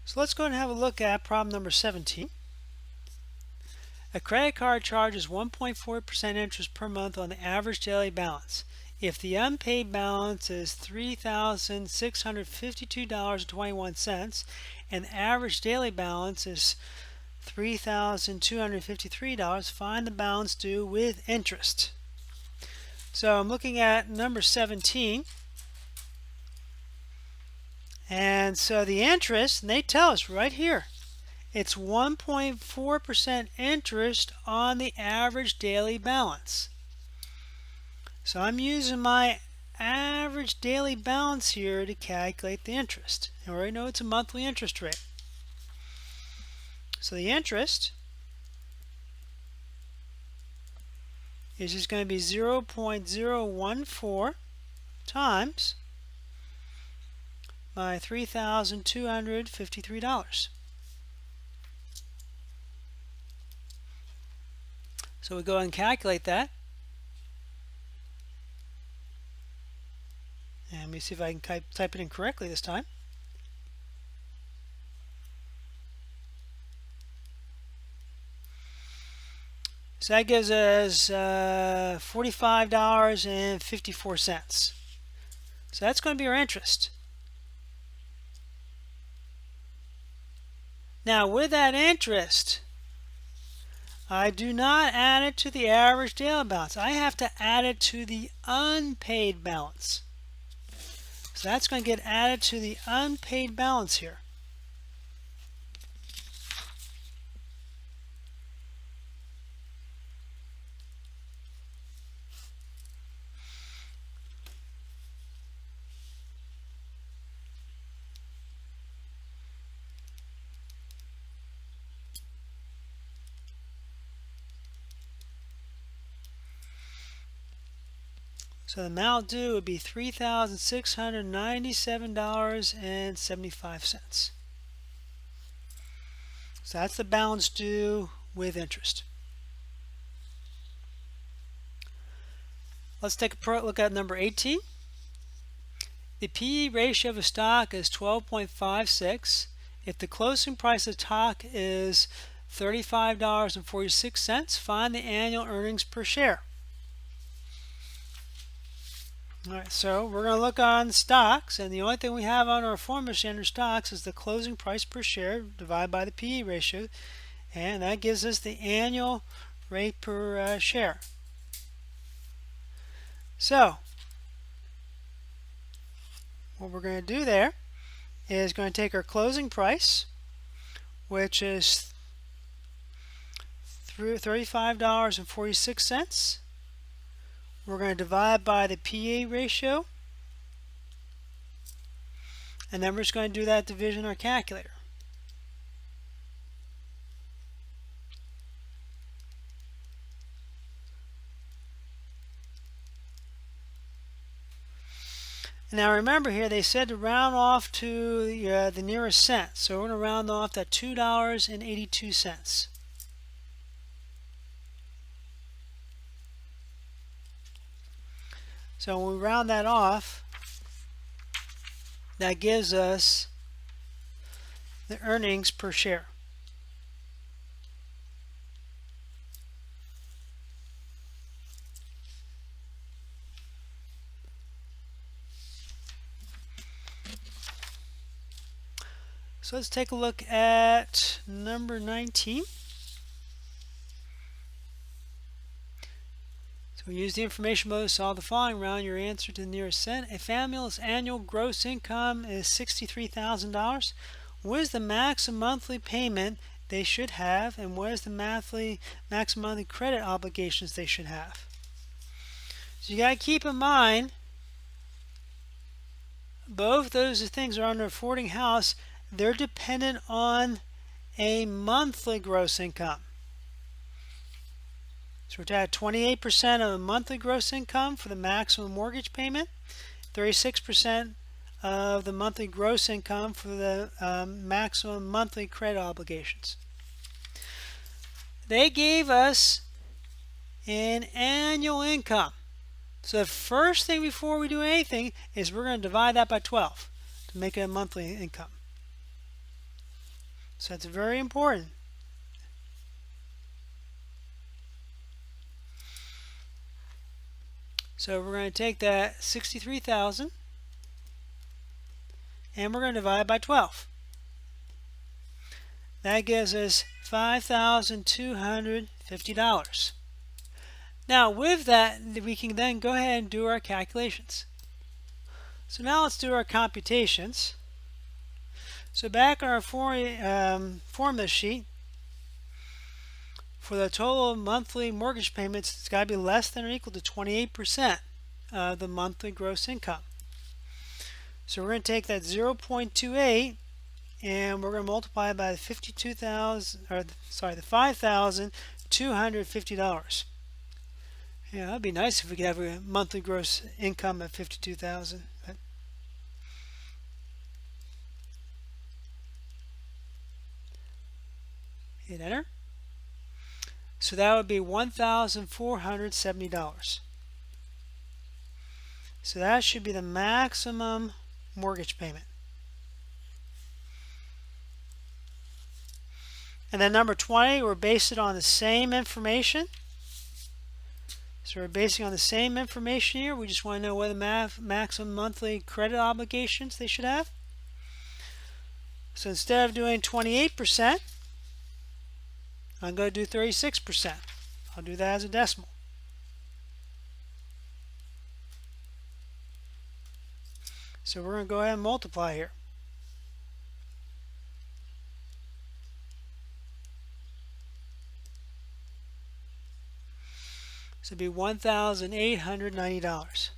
So let's go and have a look at problem number 17. A credit card charges 1.4% interest per month on the average daily balance. If the unpaid balance is $3,652.21 and the average daily balance is $3,253, find the balance due with interest. So I'm looking at number 17. And so the interest, and they tell us right here, it's 1.4% interest on the average daily balance. So I'm using my average daily balance here to calculate the interest. I already know it's a monthly interest rate. So the interest is just going to be 0.014 times my $3,253. So we go ahead and calculate that. And let me see if I can type it in correctly this time. So that gives us $45.54. So that's going to be our interest. Now with that interest, I do not add it to the average daily balance. I have to add it to the unpaid balance. So that's going to get added to the unpaid balance here. So the amount due would be $3,697.75. So that's the balance due with interest. Let's take a look at number 18. The PE ratio of a stock is 12.56. If the closing price of the stock is $35.46, find the annual earnings per share. Alright, so we're going to look on stocks, and the only thing we have on our formula sheet under stocks is the closing price per share divided by the PE ratio, and that gives us the annual rate per share. So what we're going to do there is going to take our closing price, which is $35.46. We're going to divide by the PE ratio, and then we're just going to do that division in our calculator. Now remember here, they said to round off to the nearest cent, so we're going to round off to $2.82. So when we round that off, that gives us the earnings per share. So let's take a look at number 19. We use the information mode to solve the following. Round your answer to the nearest cent. A family's annual gross income is $63,000. What is the maximum monthly payment they should have, and what is the maximum monthly credit obligations they should have? So you got to keep in mind, both those things are under affording house. They're dependent on a monthly gross income. So we're at 28% of the monthly gross income for the maximum mortgage payment, 36% of the monthly gross income for the maximum monthly credit obligations. They gave us an annual income. So the first thing before we do anything is we're going to divide that by 12 to make it a monthly income. So that's very important. So we're going to take that 63,000 and we're going to divide by 12. That gives us $5,250. Now with that, we can then go ahead and do our calculations. So now let's do our computations. So back on our formula sheet, for the total monthly mortgage payments, it's got to be less than or equal to 28% of the monthly gross income. So we're going to take that 0.28 and we're going to multiply it by the $5,250. Yeah, that'd be nice if we could have a monthly gross income of $52,000. Hit enter. So that would be $1,470. So that should be the maximum mortgage payment. And then number 20, we're based it on the same information. So we're basing on the same information here. We just want to know what the maximum monthly credit obligations they should have. So instead of doing 28%, I'm going to do 36%. I'll do that as a decimal. So we're going to go ahead and multiply here. So it'd be $1,890.